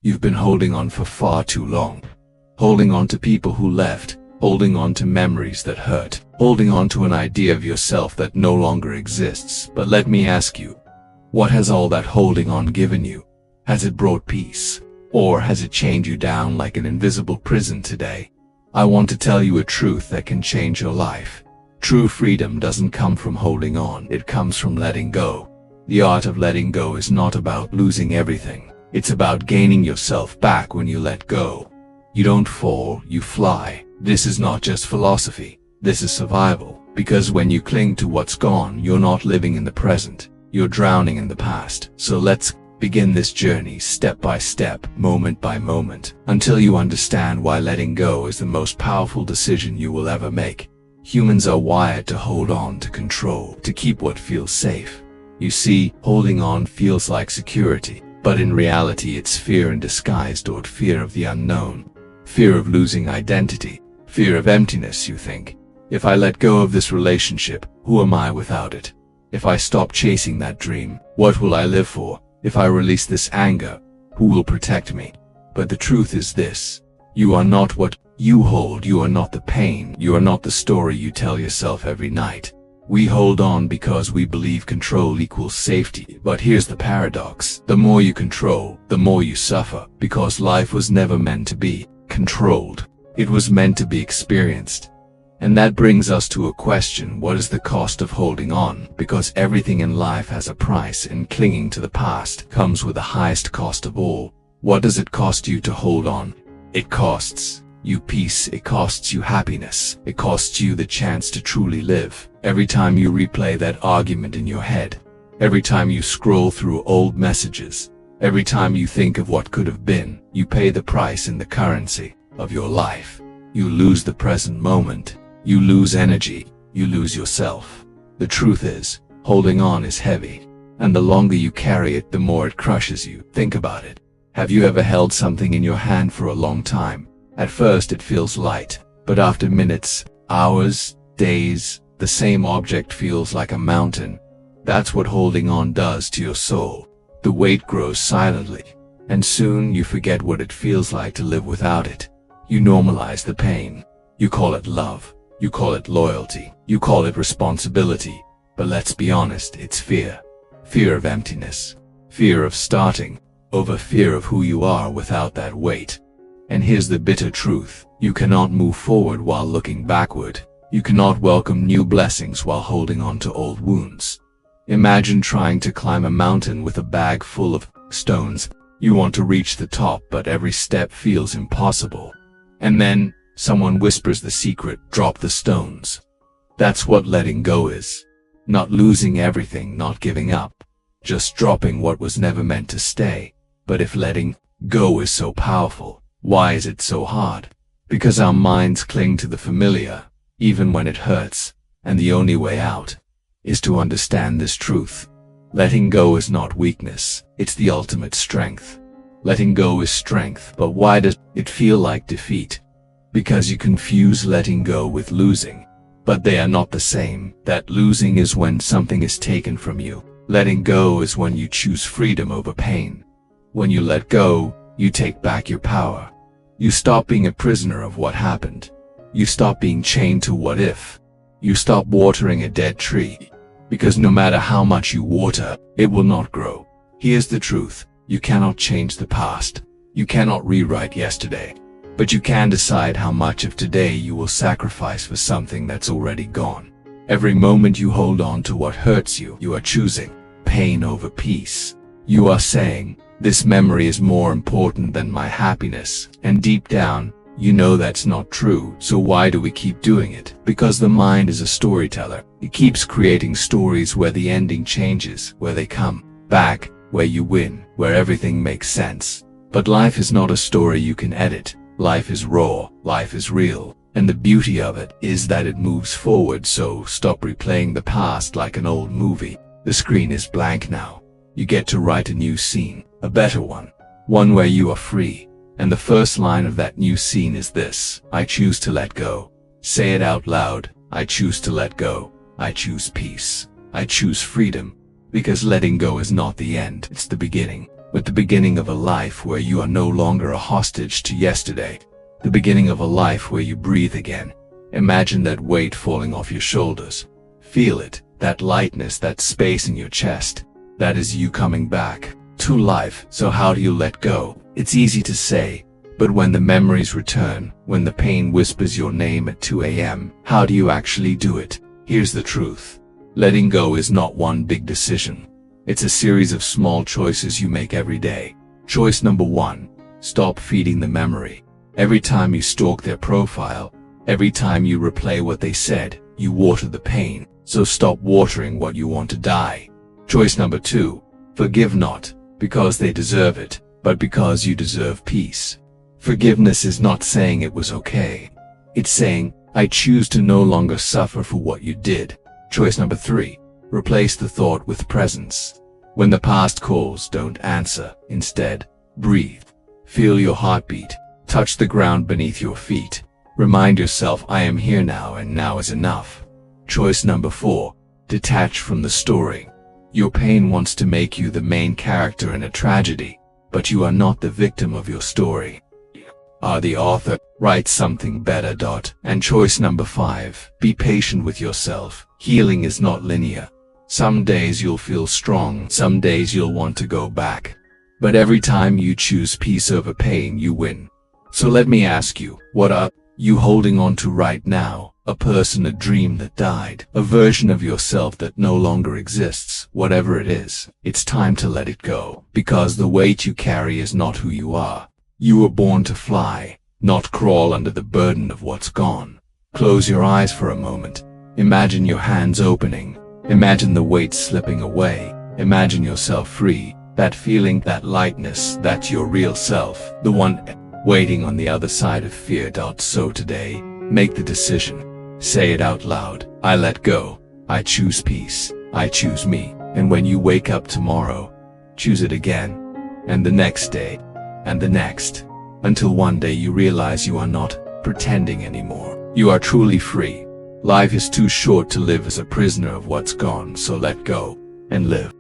You've been holding on for far too long. Holding on to people who left, holding on to memories that hurt, holding on to an idea of yourself that no longer exists. But let me ask you, what has all that holding on given you? Has it brought peace? Or has it chained you down like an invisible prison today? I want to tell you a truth that can change your life. True freedom doesn't come from holding on, it comes from letting go. The art of letting go is not about losing everything. It's about gaining yourself back when you let go. You don't fall, you fly. This is not just philosophy, this is survival. Because when you cling to what's gone, you're not living in the present, you're drowning in the past. So let's begin this journey step by step, moment by moment, until you understand why letting go is the most powerful decision you will ever make. Humans are wired to hold on to control, to keep what feels safe. You see, holding on feels like security, but in reality it's fear in disguise, or fear of the unknown. Fear of losing identity, fear of emptiness. You think, if I let go of this relationship, who am I without it? If I stop chasing that dream, what will I live for? If I release this anger, who will protect me? But the truth is this: you are not what you hold, you are not the pain, you are not the story you tell yourself every night. We hold on because we believe control equals safety. But here's the paradox: the more you control, the more you suffer, because life was never meant to be controlled. It was meant to be experienced. And that brings us to a question: what is the cost of holding on? Because everything in life has a price, and clinging to the past comes with the highest cost of all. What does it cost you to hold on? It costs you peace, it costs you happiness, it costs you the chance to truly live. Every time you replay that argument in your head, every time you scroll through old messages, every time you think of what could have been, you pay the price in the currency of your life. You lose the present moment, you lose energy, you lose yourself. The truth is, holding on is heavy, and the longer you carry it, the more it crushes you. Think about it. Have you ever held something in your hand for a long time? At first it feels light, but after minutes, hours, days, the same object feels like a mountain. That's what holding on does to your soul. The weight grows silently, and soon you forget what it feels like to live without it. You normalize the pain. You call it love. You call it loyalty. You call it responsibility. But let's be honest, it's fear. Fear of emptiness. Fear of starting over, fear of who you are without that weight. And here's the bitter truth: you cannot move forward while looking backward. You cannot welcome new blessings while holding on to old wounds. Imagine trying to climb a mountain with a bag full of stones. You want to reach the top, but every step feels impossible. And then someone whispers the secret: drop the stones. That's what letting go is. Not losing everything, not giving up, just dropping what was never meant to stay. But if letting go is so powerful, why is it so hard? Because our minds cling to the familiar, even when it hurts, and the only way out is to understand this truth. Letting go is not weakness, it's the ultimate strength. Letting go is strength, but why does it feel like defeat? Because you confuse letting go with losing. But they are not the same. That losing is when something is taken from you. Letting go is when you choose freedom over pain. When you let go, you take back your power. You stop being a prisoner of what happened. You stop being chained to what if. You stop watering a dead tree. Because no matter how much you water, it will not grow. Here's the truth: you cannot change the past. You cannot rewrite yesterday. But you can decide how much of today you will sacrifice for something that's already gone. Every moment you hold on to what hurts you, you are choosing pain over peace. You are saying, this memory is more important than my happiness. And deep down, you know that's not true. So why do we keep doing it? Because the mind is a storyteller. It keeps creating stories where the ending changes, where they come back, where you win, where everything makes sense. But life is not a story you can edit. Life is raw, life is real, and the beauty of it is that it moves forward. So stop replaying the past like an old movie. The screen is blank now. You get to write a new scene, a better one where you are free. And the first line of that new scene is this: I choose to let go. Say it out loud: I choose to let go. I choose peace. I choose freedom. Because letting go is not the end, it's the beginning. with the beginning of a life where you are no longer a hostage to yesterday, the beginning of a life where you breathe again. Imagine that weight falling off your shoulders. Feel it, that lightness, that space in your chest. That is you coming back to life. So how do you let go? It's easy to say, but when the memories return, when the pain whispers your name at 2 a.m., how do you actually do it? Here's the truth. Letting go is not one big decision. It's a series of small choices you make every day. Choice number 1. Stop feeding the memory. Every time you stalk their profile, every time you replay what they said, you water the pain. So stop watering what you want to die. Choice number 2. Forgive not because they deserve it, but because you deserve peace. Forgiveness is not saying it was okay. It's saying, I choose to no longer suffer for what you did. Choice number 3. Replace the thought with presence. When the past calls, don't answer. Instead, breathe. Feel your heartbeat. Touch the ground beneath your feet. Remind yourself, I am here now and now is enough. Choice number 4. Detach from the story. Your pain wants to make you the main character in a tragedy, but you are not the victim of your story. You are the author. Write something better. And choice number 5. Be patient with yourself. Healing is not linear. Some days you'll feel strong, some days you'll want to go back. But every time you choose peace over pain, you win. So let me ask you, what are you holding on to right now? A person, a dream that died, a version of yourself that no longer exists. Whatever it is, it's time to let it go, because the weight you carry is not who you are. You were born to fly, not crawl under the burden of what's gone. Close your eyes for a moment. Imagine your hands opening. Imagine the weight slipping away. Imagine yourself free. That feeling, that lightness, that's your real self, the one waiting on the other side of fear. So today, make the decision. Say it out loud. I let go. I choose peace. I choose me. And when you wake up tomorrow, choose it again. And the next day. And the next. Until one day you realize you are not pretending anymore. You are truly free. Life is too short to live as a prisoner of what's gone, so let go and live.